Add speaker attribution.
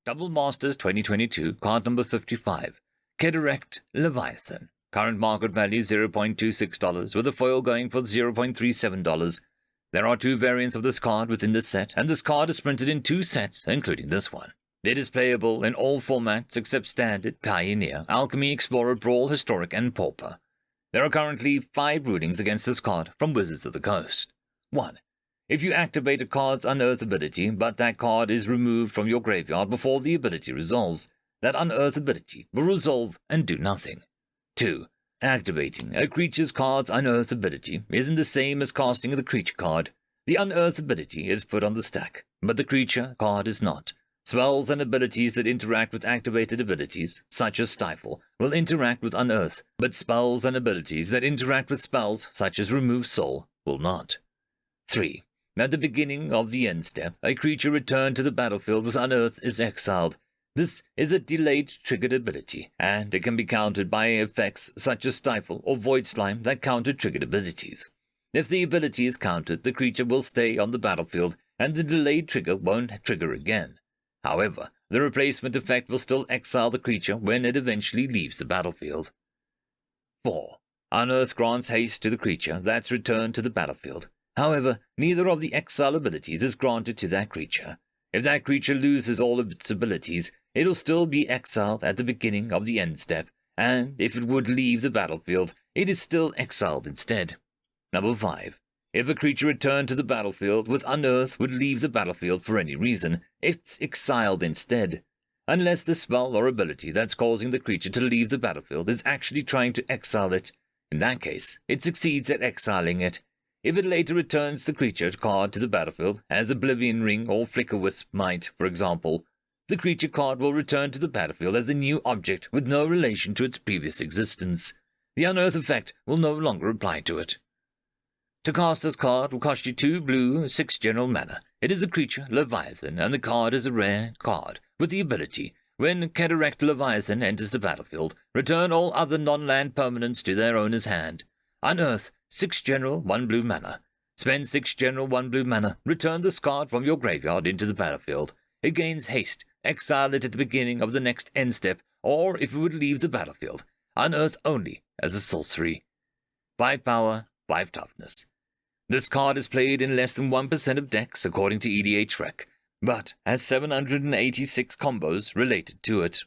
Speaker 1: Double Masters 2022, card number 55, Kederekt, Leviathan. Current market value $0.26, with the foil going for $0.37. There are 2 variants of this card within this set, and this card is printed in 2 sets, including this one. It is playable in all formats except Standard, Pioneer, Alchemy, Explorer, Brawl, Historic, and Pauper. There are currently 5 rulings against this card from Wizards of the Coast. 1. If you activate a card's Unearth ability, but that card is removed from your graveyard before the ability resolves, that Unearth ability will resolve and do nothing. 2. Activating a creature's card's Unearth ability isn't the same as casting the creature card. The Unearth ability is put on the stack, but the creature card is not. Spells and abilities that interact with activated abilities, such as Stifle, will interact with Unearth, but spells and abilities that interact with spells, such as Remove Soul, will not. 3. At the beginning of the end step, a creature returned to the battlefield with Unearth is exiled. This is a delayed triggered ability, and it can be countered by effects such as Stifle or Void Slime that counter triggered abilities. If the ability is countered, the creature will stay on the battlefield, and the delayed trigger won't trigger again. However, the replacement effect will still exile the creature when it eventually leaves the battlefield. 4. Unearth grants haste to the creature that's returned to the battlefield. However, neither of the exile abilities is granted to that creature. If that creature loses all of its abilities, it will still be exiled at the beginning of the end step, and if it would leave the battlefield, it is still exiled instead. 5. If a creature returned to the battlefield with Unearth would leave the battlefield for any reason, it's exiled instead. Unless the spell or ability that's causing the creature to leave the battlefield is actually trying to exile it. In that case, it succeeds at exiling it. If it later returns the creature card to the battlefield, as Oblivion Ring or Flickerwisp might, for example, the creature card will return to the battlefield as a new object with no relation to its previous existence. The Unearth effect will no longer apply to it. To cast this card will cost you 2 blue, 6 general mana. It is a creature, Leviathan, and the card is a rare card, with the ability, when Kederekt Leviathan enters the battlefield, return all other non-land permanents to their owner's hand. Unearth, 6 general, 1 blue mana. Spend 6 general, 1 blue mana. Return this card from your graveyard into the battlefield. It gains haste. Exile it at the beginning of the next end step, or if it would leave the battlefield. Unearth only, as a sorcery. 5 power, 5 toughness. This card is played in less than 1% of decks according to EDH Rec, but has 786 combos related to it.